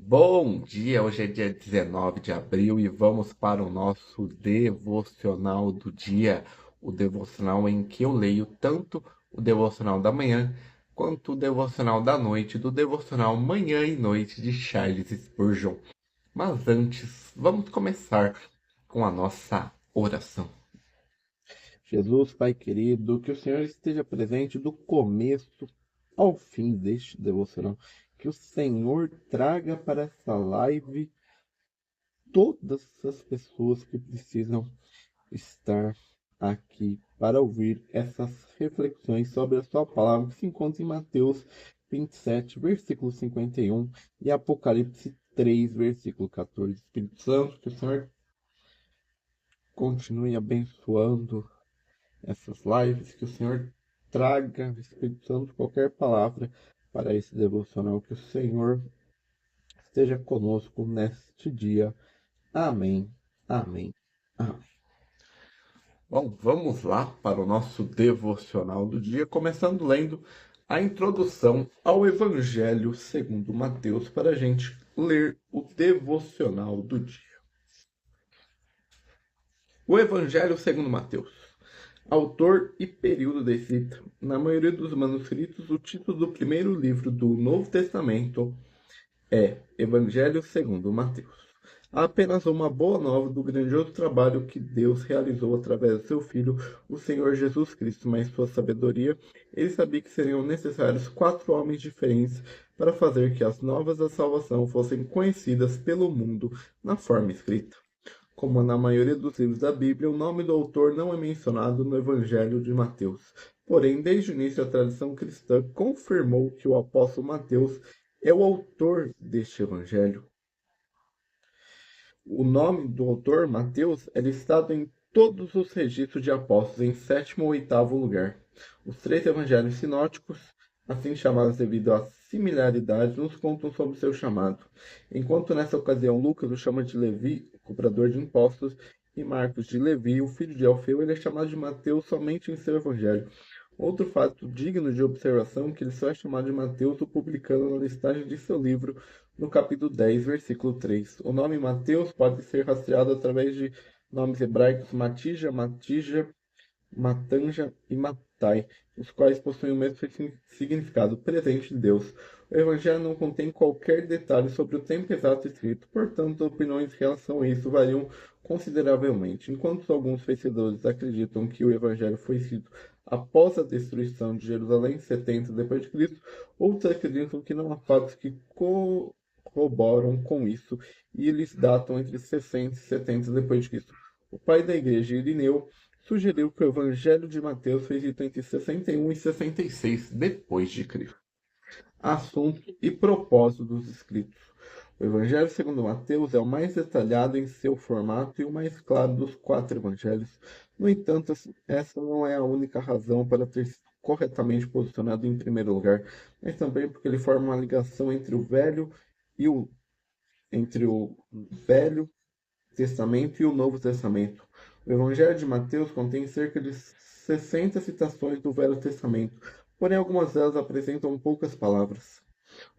Bom dia, hoje é dia 19 de abril e vamos para o nosso devocional do dia, o devocional em que eu leio tanto o devocional da manhã quanto o devocional da noite, do devocional Manhã e Noite de Charles Spurgeon. Mas antes, vamos começar com a nossa oração. Jesus, Pai querido, que o Senhor esteja presente do começo ao fim deste devocional. Que o Senhor traga para essa live todas as pessoas que precisam estar aqui para ouvir essas reflexões sobre a sua palavra que se encontra em Mateus 27, versículo 51 e Apocalipse 3, versículo 14. Espírito Santo, que o Senhor continue abençoando essas lives, que o Senhor traga, Espírito Santo, qualquer palavra para esse devocional, que o Senhor esteja conosco neste dia. Amém, amém, amém. Bom, vamos lá para o nosso devocional do dia, começando lendo a introdução ao Evangelho segundo Mateus, para a gente ler o devocional do dia. O Evangelho segundo Mateus. Autor e período da escrita. Na maioria dos manuscritos, o título do primeiro livro do Novo Testamento é Evangelho segundo Mateus. Há apenas uma boa nova do grandioso trabalho que Deus realizou através do seu Filho, o Senhor Jesus Cristo, mas em sua sabedoria, ele sabia que seriam necessários 4 homens diferentes para fazer que as novas da salvação fossem conhecidas pelo mundo na forma escrita. Como na maioria dos livros da Bíblia, o nome do autor não é mencionado no Evangelho de Mateus. Porém, desde o início, a tradição cristã confirmou que o apóstolo Mateus é o autor deste Evangelho. O nome do autor, Mateus, é listado em todos os registros de apóstolos em 7º ou 8º lugar. Os 3 evangelhos sinóticos, assim chamados devido à similaridade, nos contam sobre seu chamado. Enquanto nessa ocasião Lucas o chama de Levi, o cobrador de impostos, e Marcos de Levi, o filho de Alfeu, ele é chamado de Mateus somente em seu evangelho. Outro fato digno de observação é que ele só é chamado de Mateus o publicano na listagem de seu livro, no capítulo 10, versículo 3. O nome Mateus pode ser rastreado através de nomes hebraicos Matija, Matija, Matanja e Matai, os quais possuem o mesmo significado, presente de Deus. O Evangelho não contém qualquer detalhe sobre o tempo exato escrito, portanto, as opiniões em relação a isso variam consideravelmente. Enquanto alguns pesquisadores acreditam que o Evangelho foi escrito após a destruição de Jerusalém, 70 d.C., outros acreditam que não há fatos que corroboram com isso, e eles datam entre 60 e 70 d.C. O pai da igreja, Irineu, sugeriu que o Evangelho de Mateus foi escrito entre 61 e 66 depois de Cristo. Assunto e propósito dos escritos. O Evangelho segundo Mateus é o mais detalhado em seu formato e o mais claro dos 4 evangelhos. No entanto, essa não é a única razão para ter sido corretamente posicionado em primeiro lugar, mas também porque ele forma uma ligação entre o Velho Testamento e o Novo Testamento. O Evangelho de Mateus contém cerca de 60 citações do Velho Testamento, porém algumas delas apresentam poucas palavras.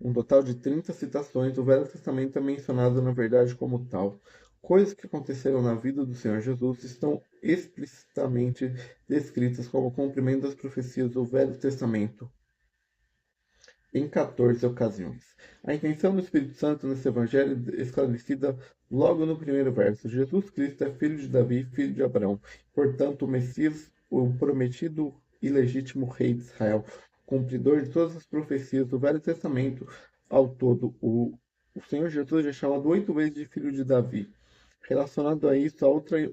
Um total de 30 citações do Velho Testamento é mencionado na verdade como tal. Coisas que aconteceram na vida do Senhor Jesus estão explicitamente descritas como cumprimento das profecias do Velho Testamento em 14 ocasiões. A intenção do Espírito Santo nesse Evangelho é esclarecida logo no primeiro verso. Jesus Cristo é filho de Davi, filho de Abraão. Portanto, o Messias, o prometido e legítimo rei de Israel, cumpridor de todas as profecias do Velho Testamento. Ao todo, o Senhor Jesus é chamado 8 vezes de filho de Davi. Relacionado a isso, a outra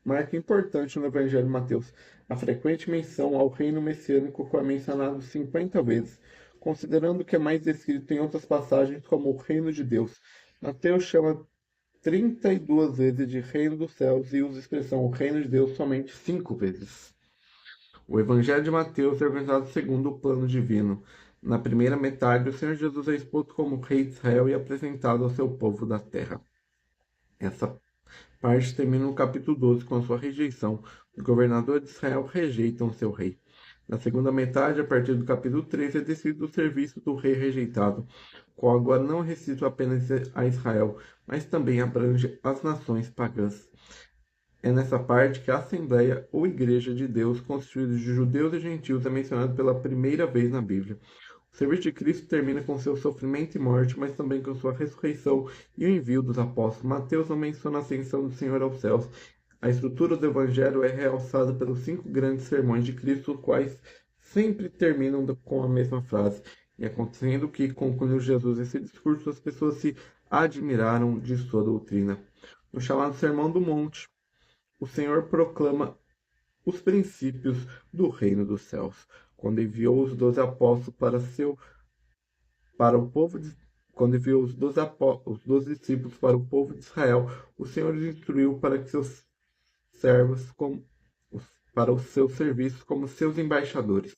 marca importante no Evangelho de Mateus, a frequente menção ao reino messiânico, que é mencionado 50 vezes, considerando que é mais descrito em outras passagens como o reino de Deus. Mateus chama 32 vezes de reino dos céus e usa a expressão o reino de Deus somente 5 vezes. O Evangelho de Mateus é organizado segundo o plano divino. Na primeira metade, o Senhor Jesus é exposto como rei de Israel e apresentado ao seu povo da terra. Essa parte termina no capítulo 12 com a sua rejeição. Os governadores de Israel rejeitam seu rei. Na segunda metade, a partir do capítulo 13, é descrito o serviço do rei rejeitado, qual agora não é restrito apenas a Israel, mas também abrange as nações pagãs. É nessa parte que a Assembleia ou Igreja de Deus, constituída de judeus e gentios, é mencionada pela primeira vez na Bíblia. O serviço de Cristo termina com seu sofrimento e morte, mas também com sua ressurreição e o envio dos apóstolos. Mateus não menciona a ascensão do Senhor aos céus. A estrutura do Evangelho é realçada pelos 5 grandes sermões de Cristo, os quais sempre terminam com a mesma frase. E acontecendo que, concluiu Jesus esse discurso, as pessoas se admiraram de sua doutrina. No chamado Sermão do Monte, o Senhor proclama os princípios do reino dos céus, quando enviou os 12 apóstolos para o povo de, quando enviou os 12 discípulos para o povo de Israel, o Senhor os instruiu para que seus servos para os seus serviços como seus embaixadores.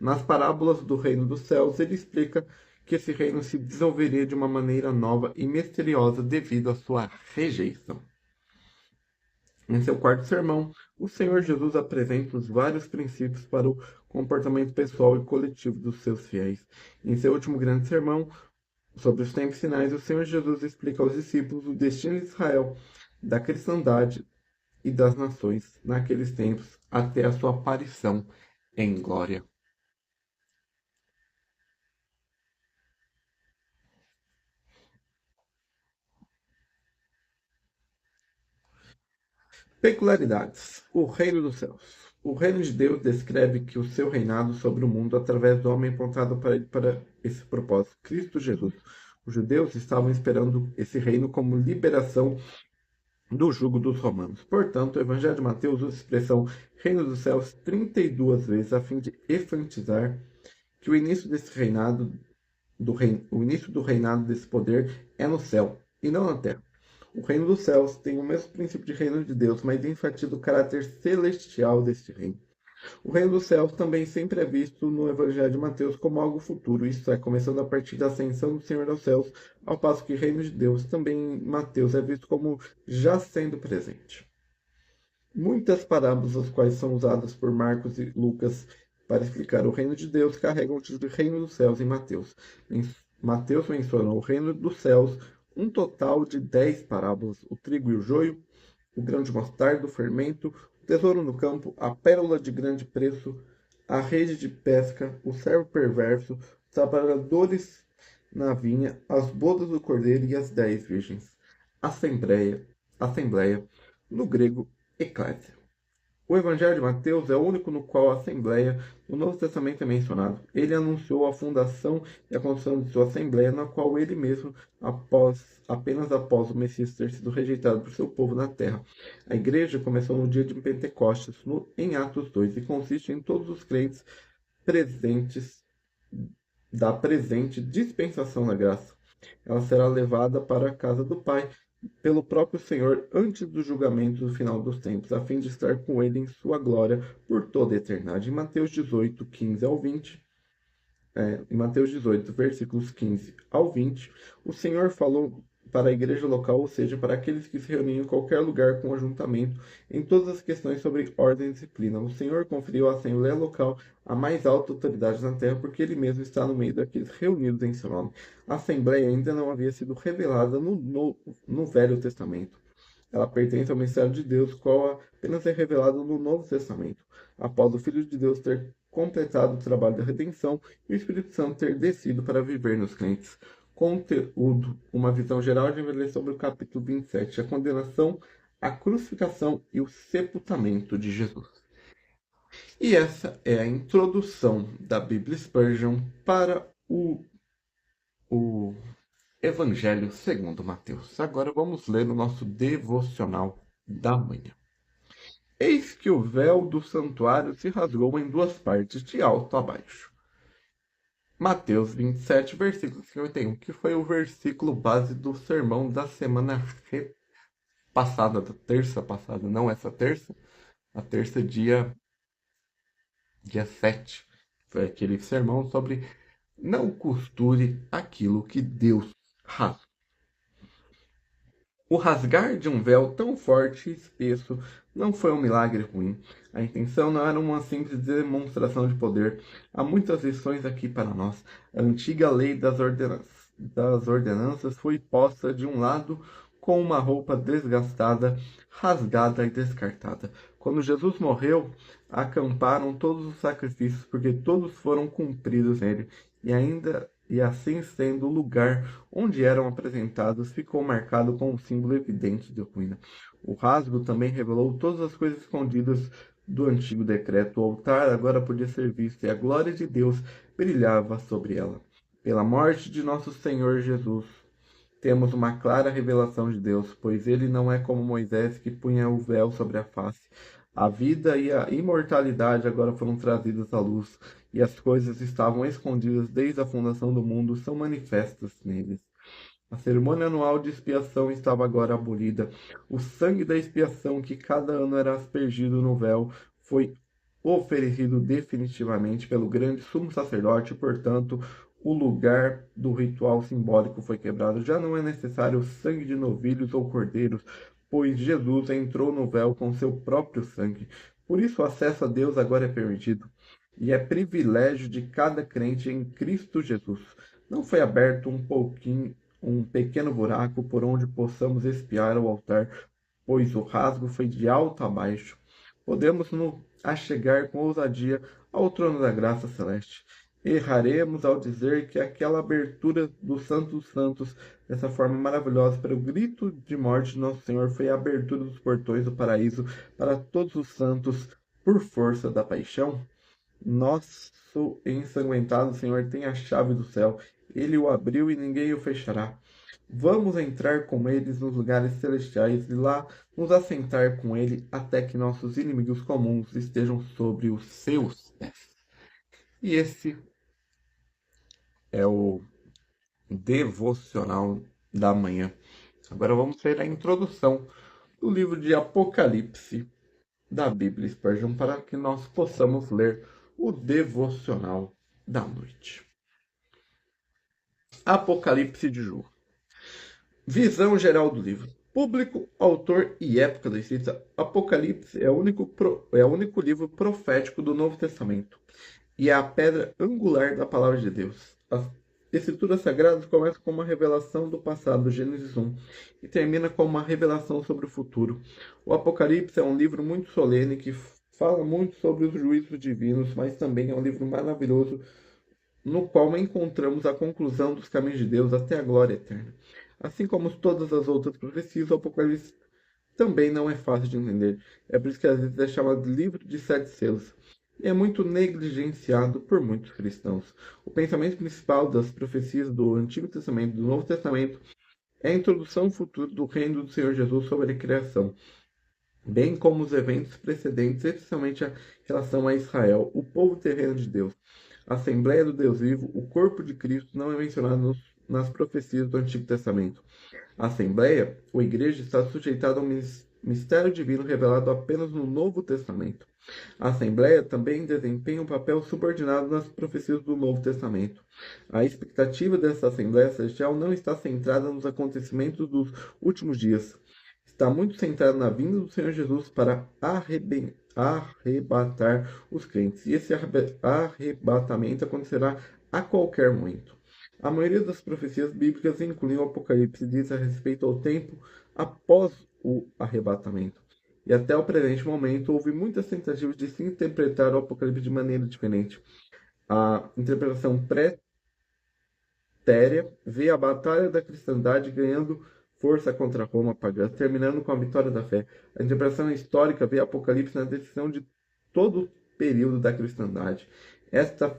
Nas parábolas do reino dos céus, ele explica que esse reino se desenvolveria de uma maneira nova e misteriosa devido à sua rejeição. Em seu quarto sermão, o Senhor Jesus apresenta os vários princípios para o comportamento pessoal e coletivo dos seus fiéis. Em seu último grande sermão, sobre os tempos finais, o Senhor Jesus explica aos discípulos o destino de Israel, da cristandade e das nações naqueles tempos, até a sua aparição em glória. Peculiaridades. O reino dos céus. O reino de Deus descreve que o seu reinado sobre o mundo através do homem apontado para ele para esse propósito, Cristo Jesus. Os judeus estavam esperando esse reino como liberação do jugo dos romanos. Portanto, o Evangelho de Mateus usa a expressão reino dos céus 32 vezes a fim de enfatizar que o início desse reinado, o início do reinado desse poder é no céu e não na terra. O reino dos céus tem o mesmo princípio de reino de Deus, mas enfatiza o caráter celestial deste reino. O reino dos céus também sempre é visto no Evangelho de Mateus como algo futuro, isto é, começando a partir da ascensão do Senhor aos céus, ao passo que o reino de Deus também em Mateus é visto como já sendo presente. Muitas parábolas, as quais são usadas por Marcos e Lucas para explicar o reino de Deus, carregam o título de reino dos céus em Mateus. Mateus mencionou o reino dos céus um total de 10 parábolas: o trigo e o joio, o grão de mostarda, o fermento, o tesouro no campo, a pérola de grande preço, a rede de pesca, o servo perverso, os trabalhadores na vinha, as bodas do cordeiro e as 10 virgens. Assembleia, no grego, eclésia. O Evangelho de Mateus é o único no qual a Assembleia no Novo Testamento é mencionado. Ele anunciou a fundação e a construção de sua Assembleia, na qual ele mesmo, apenas após o Messias ter sido rejeitado por seu povo na terra. A igreja começou no dia de Pentecostes, em Atos 2, e consiste em todos os crentes presentes da presente dispensação da graça. Ela será levada para a casa do Pai pelo próprio Senhor antes do julgamento do final dos tempos, a fim de estar com ele em sua glória por toda a eternidade. Em Mateus 18, 15 ao 20, em Mateus 18, versículos 15 ao 20, o Senhor falou para a igreja local, ou seja, para aqueles que se reuniam em qualquer lugar com ajuntamento, em todas as questões sobre ordem e disciplina. O Senhor conferiu à Assembleia local a mais alta autoridade na terra, porque ele mesmo está no meio daqueles reunidos em seu nome. A Assembleia ainda não havia sido revelada no Velho Testamento. Ela pertence ao mistério de Deus, qual apenas é revelado no Novo Testamento, após o Filho de Deus ter completado o trabalho da redenção e o Espírito Santo ter descido para viver nos crentes. Conteúdo: uma visão geral de Evangelho sobre o capítulo 27, a condenação, a crucificação e o sepultamento de Jesus. E essa é a introdução da Bíblia Spurgeon para o Evangelho segundo Mateus. Agora vamos ler o nosso devocional da manhã. Eis que o véu do santuário se rasgou em duas partes, de alto a baixo. Mateus 27, versículo 51, que foi o versículo base do sermão da semana passada, da terça passada, não essa terça, a terça dia 7. Foi aquele sermão sobre não costure aquilo que Deus rasga. O rasgar de um véu tão forte e espesso não foi um milagre ruim. A intenção não era uma simples demonstração de poder. Há muitas lições aqui para nós. A antiga lei das ordenanças foi posta de um lado com uma roupa desgastada, rasgada e descartada. Quando Jesus morreu, acamparam todos os sacrifícios, porque todos foram cumpridos nele, e assim sendo o lugar onde eram apresentados ficou marcado com um símbolo evidente de ruína. O rasgo também revelou todas as coisas escondidas do antigo decreto. O altar agora podia ser visto e a glória de Deus brilhava sobre ela. Pela morte de nosso Senhor Jesus, temos uma clara revelação de Deus, pois ele não é como Moisés que punha o véu sobre a face. A vida e a imortalidade agora foram trazidas à luz, e as coisas estavam escondidas desde a fundação do mundo são manifestas neles. A cerimônia anual de expiação estava agora abolida. O sangue da expiação que cada ano era aspergido no véu foi oferecido definitivamente pelo grande sumo sacerdote, portanto, o lugar do ritual simbólico foi quebrado. Já não é necessário o sangue de novilhos ou cordeiros, pois Jesus entrou no véu com seu próprio sangue. Por isso, o acesso a Deus agora é permitido. E é privilégio de cada crente em Cristo Jesus. Não foi aberto um pequeno buraco por onde possamos espiar o altar, pois o rasgo foi de alto a baixo. Podemos nos achegar com ousadia ao trono da graça celeste. Erraremos ao dizer que aquela abertura do Santo dos Santos, dessa forma maravilhosa, para o grito de morte de Nosso Senhor, foi a abertura dos portões do paraíso para todos os santos por força da paixão? Nosso ensanguentado Senhor tem a chave do céu. Ele o abriu e ninguém o fechará. Vamos entrar com eles nos lugares celestiais e lá nos assentar com ele até que nossos inimigos comuns estejam sobre os seus pés. E esse é o devocional da manhã. Agora vamos ver a introdução do livro de Apocalipse da Bíblia Spurgeon para que nós possamos ler o devocional da noite. Apocalipse de João. Visão geral do livro. Público, autor e época da escrita. Apocalipse é o único livro profético do Novo Testamento e é a pedra angular da palavra de Deus. As Escrituras Sagradas começam com uma revelação do passado, Gênesis 1, e termina com uma revelação sobre o futuro. O Apocalipse é um livro muito solene que fala muito sobre os juízos divinos, mas também é um livro maravilhoso no qual encontramos a conclusão dos caminhos de Deus até a glória eterna. Assim como todas as outras profecias, o Apocalipse também não é fácil de entender. É por isso que às vezes é chamado de livro de 7 selos. E é muito negligenciado por muitos cristãos. O pensamento principal das profecias do Antigo Testamento e do Novo Testamento é a introdução futura do reino do Senhor Jesus sobre a criação, bem como os eventos precedentes, especialmente a relação a Israel, o povo terreno de Deus. A Assembleia do Deus Vivo, o corpo de Cristo, não é mencionado nas profecias do Antigo Testamento. A Assembleia, ou Igreja, está sujeitada ao mistério divino revelado apenas no Novo Testamento. A Assembleia também desempenha um papel subordinado nas profecias do Novo Testamento. A expectativa dessa Assembleia Celestial não está centrada nos acontecimentos dos últimos dias. Está muito centrada na vinda do Senhor Jesus para arrebatar os crentes. E esse arrebatamento acontecerá a qualquer momento. A maioria das profecias bíblicas, incluindo o Apocalipse, diz a respeito ao tempo após o arrebatamento. E até o presente momento houve muitas tentativas de se interpretar o Apocalipse de maneira diferente. A interpretação pré-téria vê a batalha da cristandade ganhando força contra Roma pagã, terminando com a vitória da fé. A interpretação histórica vê Apocalipse na descrição de todo o período da cristandade. Esta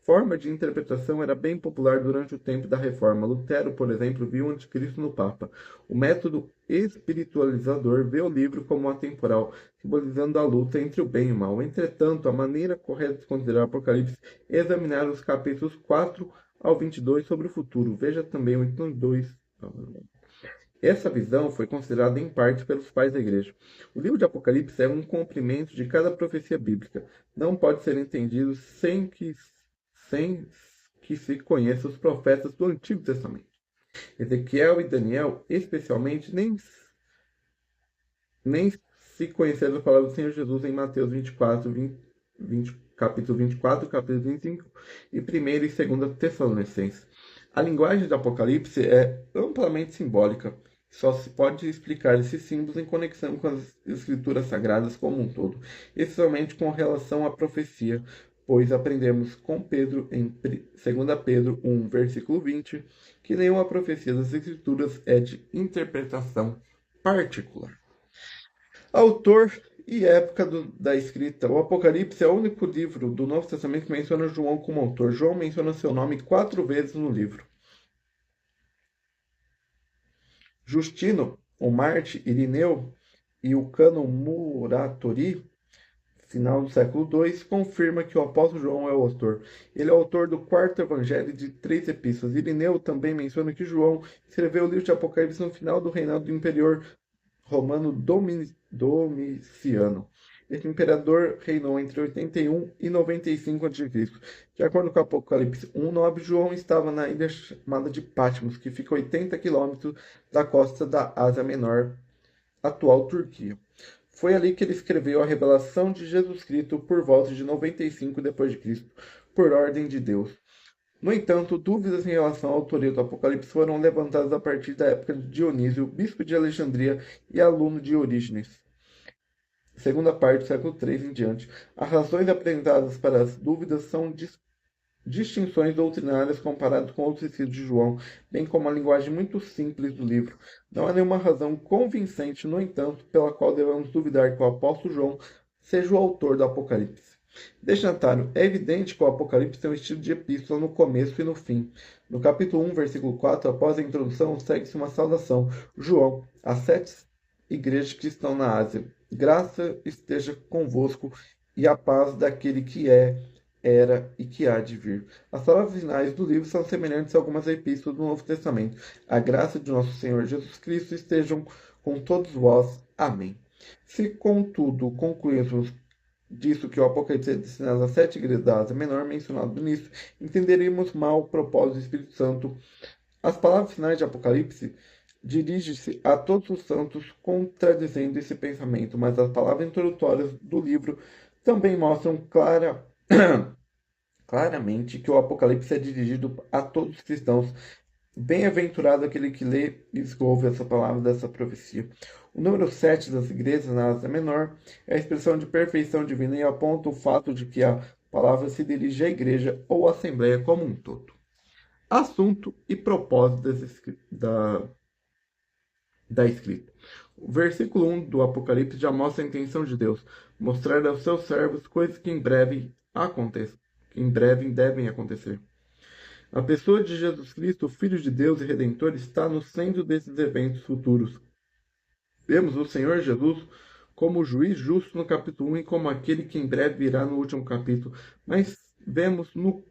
forma de interpretação era bem popular durante o tempo da Reforma. Lutero, por exemplo, viu o anticristo no Papa. O método espiritualizador vê o livro como atemporal, simbolizando a luta entre o bem e o mal. Entretanto, a maneira correta de considerar o Apocalipse é examinar os capítulos 4 ao 22 sobre o futuro. Veja também o 22. Essa visão foi considerada em parte pelos pais da igreja. O livro de Apocalipse é um complemento de cada profecia bíblica. Não pode ser entendido sem que se conheça os profetas do Antigo Testamento. Ezequiel e Daniel, especialmente, nem se conheceram a palavra do Senhor Jesus em Mateus 24, 20, capítulo 24, capítulo 25 e 1ª e 2ª Tessalonicenses. A linguagem do Apocalipse é amplamente simbólica. Só se pode explicar esses símbolos em conexão com as escrituras sagradas como um todo, especialmente com relação à profecia, pois aprendemos com Pedro em 2 Pedro 1, versículo 20, que nenhuma profecia das escrituras é de interpretação particular. Autor e época da escrita. O Apocalipse é o único livro do Novo Testamento que menciona João como autor. João menciona seu nome 4 vezes no livro. Justino, o Marte, Irineu e o Cânon Muratori, final do século II, confirma que o apóstolo João é o autor. Ele é o autor do 4º evangelho e de 3 epístolas. Irineu também menciona que João escreveu o livro de Apocalipse no final do reinado do imperador romano Domiciano. Este imperador reinou entre 81 e 95 a.C. De acordo com Apocalipse 1:9, João estava na ilha chamada de Patmos, que fica a 80 quilômetros da costa da Ásia Menor, atual Turquia. Foi ali que ele escreveu a revelação de Jesus Cristo por volta de 95 d.C., por ordem de Deus. No entanto, dúvidas em relação à autoria do Apocalipse foram levantadas a partir da época de Dionísio, bispo de Alexandria e aluno de Orígenes, segunda parte do século III em diante. As razões apresentadas para as dúvidas são distinções doutrinárias comparadas com outros escritos de João, bem como a linguagem muito simples do livro. Não há nenhuma razão convincente, no entanto, pela qual devemos duvidar que o apóstolo João seja o autor do Apocalipse. Destinatário. É evidente que o Apocalipse tem um estilo de epístola no começo e no fim. No capítulo 1, versículo 4, após a introdução, segue-se uma saudação. João, às 7 igrejas que estão na Ásia. Graça esteja convosco e a paz daquele que é, era e que há de vir. As palavras finais do livro são semelhantes a algumas epístolas do Novo Testamento. A graça de nosso Senhor Jesus Cristo estejam com todos vós. Amém. Se, contudo, concluíssemos disso que o Apocalipse é destinado às 7 igrejas da Ásia Menor, mencionado no início, entenderíamos mal o propósito do Espírito Santo. As palavras finais de Apocalipse dirigem-se a todos os santos, contradizendo esse pensamento, mas as palavras introdutórias do livro também mostram claramente que o Apocalipse é dirigido a todos os cristãos. Bem-aventurado aquele que lê e ouve essa palavra dessa profecia. O número 7 das igrejas na Ásia Menor é a expressão de perfeição divina e aponta o fato de que a palavra se dirige à igreja ou à assembleia como um todo. Assunto e propósito da escrita. O versículo 1 do Apocalipse já mostra a intenção de Deus, mostrar aos seus servos coisas que em breve devem acontecer. A pessoa de Jesus Cristo, o Filho de Deus e Redentor, está no centro desses eventos futuros. Vemos o Senhor Jesus como o juiz justo no capítulo 1 e como aquele que em breve virá no último capítulo, mas vemos no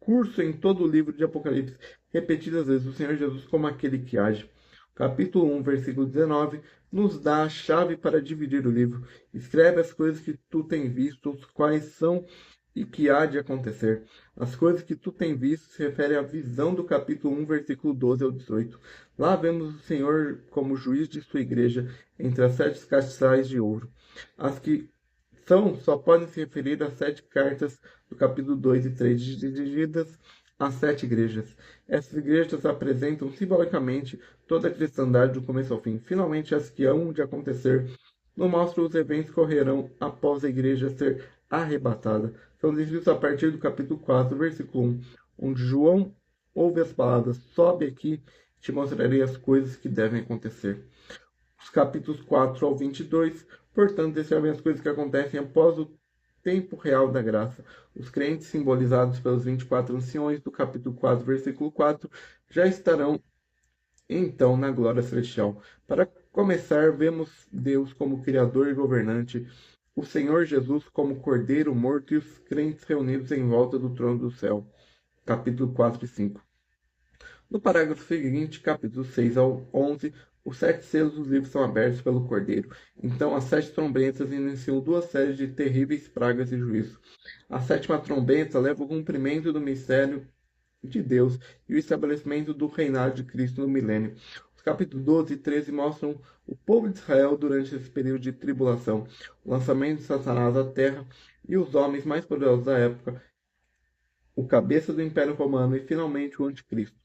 curso em todo o livro de Apocalipse, repetidas vezes, o Senhor Jesus como aquele que age. Capítulo 1, versículo 19, nos dá a chave para dividir o livro. Escreve as coisas que tu tens visto, os quais são e que há de acontecer. As coisas que tu tens visto se refere à visão do capítulo 1, versículo 12 ao 18. Lá vemos o Senhor como juiz de sua igreja entre as 7 castiçais de ouro. As que só podem se referir às 7 cartas do capítulo 2 e 3, dirigidas às 7 igrejas. Essas igrejas apresentam simbolicamente toda a cristandade do começo ao fim. Finalmente, as que hão de acontecer não mostram os eventos que ocorrerão após a igreja ser arrebatada. São descritos a partir do capítulo 4, versículo 1, onde João ouve as palavras: sobe aqui, te mostrarei as coisas que devem acontecer. Os capítulos 4 ao 22, portanto, descrevem as coisas que acontecem após o tempo real da graça. Os crentes, simbolizados pelos 24 anciões do capítulo 4, versículo 4, já estarão então na glória celestial. Para começar, vemos Deus como Criador e governante, o Senhor Jesus como Cordeiro morto e os crentes reunidos em volta do trono do céu. Capítulo 4 e 5. No parágrafo seguinte, capítulo 6 ao 11, os 7 selos dos livros são abertos pelo Cordeiro. Então, as 7 trombetas iniciam 2 séries de terríveis pragas e juízo. A 7ª trombeta leva o cumprimento do mistério de Deus e o estabelecimento do reinado de Cristo no milênio. Os capítulos 12 e 13 mostram o povo de Israel durante esse período de tribulação, o lançamento de Satanás à terra e os homens mais poderosos da época, o cabeça do Império Romano e finalmente o Anticristo.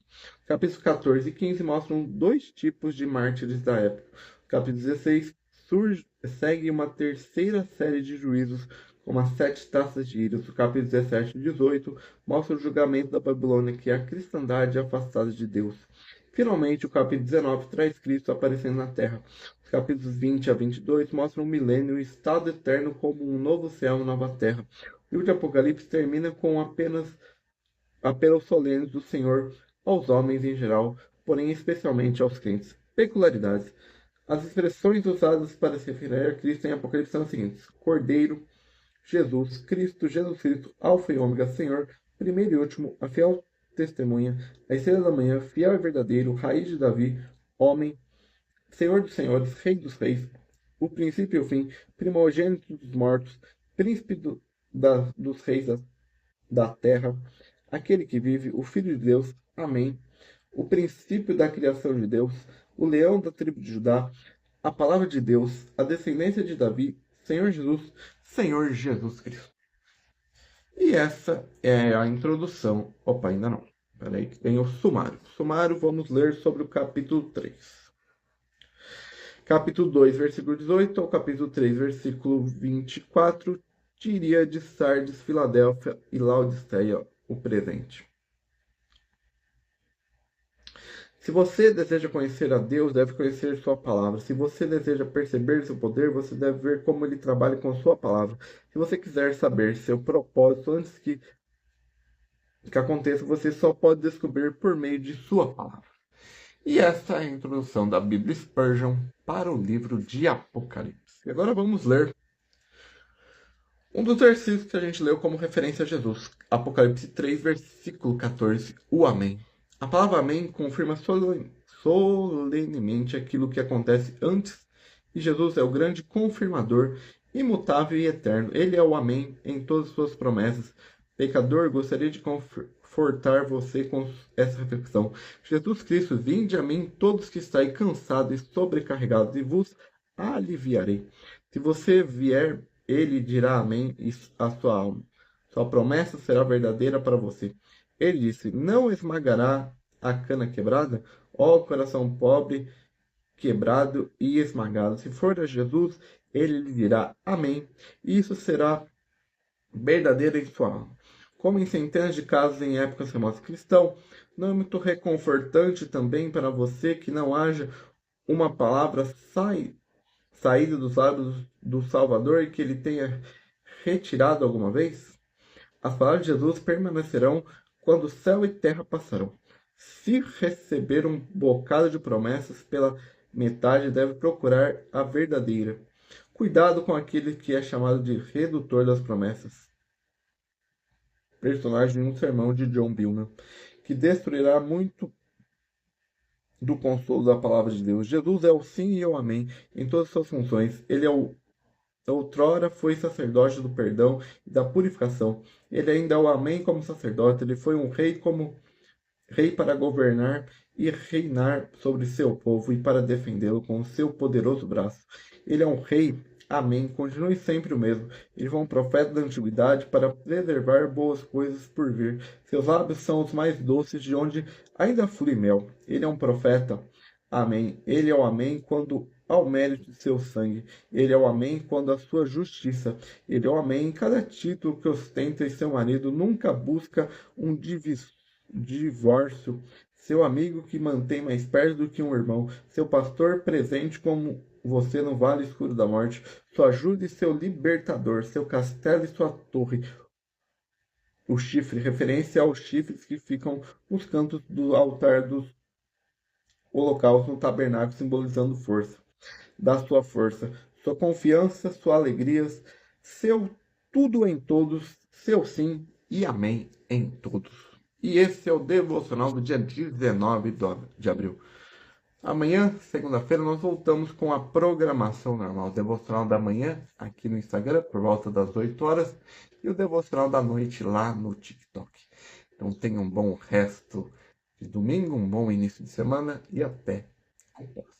Capítulos 14 e 15 mostram dois tipos de mártires da época. O capítulo 16 segue uma terceira série de juízos com as 7 taças de íris. O capítulo 17 e 18 mostra o julgamento da Babilônia, que é a cristandade afastada de Deus. Finalmente, o capítulo 19 traz Cristo aparecendo na Terra. Os capítulos 20 a 22 mostram o milênio e o estado eterno como um novo céu e uma nova terra. O livro de Apocalipse termina com apenas apelos solenes do Senhor aos homens em geral, porém especialmente aos crentes. Peculiaridades. As expressões usadas para se referir a Cristo em Apocalipse são as seguintes: Cordeiro, Jesus Cristo, Alfa e Ômega, Senhor, primeiro e último, a fiel testemunha, a estrela da manhã, fiel e verdadeiro, raiz de Davi, homem, Senhor dos senhores, Rei dos reis, o princípio e o fim, primogênito dos mortos, príncipe dos reis da terra, aquele que vive, o Filho de Deus, amém, o princípio da criação de Deus, o leão da tribo de Judá, a palavra de Deus, a descendência de Davi, Senhor Jesus Cristo. E essa é a introdução. Opa, ainda não. Peraí que tem o sumário. Sumário, vamos ler sobre o capítulo 3. Capítulo 2, versículo 18 ao capítulo 3, versículo 24, Tiríade, Sardes, Filadélfia e Laodiceia, o presente. Se você deseja conhecer a Deus, deve conhecer sua palavra. Se você deseja perceber seu poder, você deve ver como ele trabalha com sua palavra. Se você quiser saber seu propósito antes que aconteça, você só pode descobrir por meio de sua palavra. E essa é a introdução da Bíblia Spurgeon para o livro de Apocalipse. E agora vamos ler um dos versículos que a gente leu como referência a Jesus. Apocalipse 3, versículo 14, o Amém. A palavra Amém confirma solenemente aquilo que acontece antes, e Jesus é o grande confirmador, imutável e eterno. Ele é o Amém em todas as suas promessas. Pecador, gostaria de confortar você com essa reflexão. Jesus Cristo, vinde a mim todos que estáis cansados e sobrecarregados, e vos aliviarei. Se você vier, ele dirá amém à sua alma. Sua promessa será verdadeira para você. Ele disse, não esmagará a cana quebrada? Ó coração pobre, quebrado e esmagado. Se for a Jesus, ele lhe dirá amém. E isso será verdadeiro em sua alma. Como em centenas de casos em épocas remotas cristãs, não é muito reconfortante também para você que não haja uma palavra saída dos lábios do Salvador e que ele tenha retirado alguma vez? As palavras de Jesus permanecerão quando céu e terra passarão. Se receber um bocado de promessas pela metade, deve procurar a verdadeira. Cuidado com aquele que é chamado de redutor das promessas. Personagem de um sermão de John Billman, que destruirá muito do consolo da palavra de Deus. Jesus é o sim e o amém em todas as suas funções. Ele outrora foi sacerdote do perdão e da purificação. Ele ainda é o amém como sacerdote. Ele foi um rei como rei para governar e reinar sobre seu povo e para defendê-lo com o seu poderoso braço. Ele é um rei, amém, continue sempre o mesmo. Ele foi um profeta da antiguidade para preservar boas coisas por vir. Seus lábios são os mais doces de onde ainda flui mel. Ele é um profeta, amém. Ele é o amém quando ao mérito de seu sangue. Ele é o amém quando a sua justiça. Ele é o amém em cada título que ostenta e seu marido nunca busca um divórcio, seu amigo que mantém mais perto do que um irmão, seu pastor presente como você no vale escuro da morte, sua ajuda e seu libertador, seu castelo e sua torre. O chifre, referência aos chifres que ficam nos cantos do altar dos holocaustos no tabernáculo, simbolizando força. Da sua força, sua confiança, sua alegria, seu tudo em todos, seu sim e amém em todos. E esse é o devocional do dia 19 de abril. Amanhã, segunda-feira, nós voltamos com a programação normal. O devocional da manhã aqui no Instagram, por volta das 8 horas. E o devocional da noite lá no TikTok. Então tenha um bom resto de domingo, um bom início de semana e até a próxima.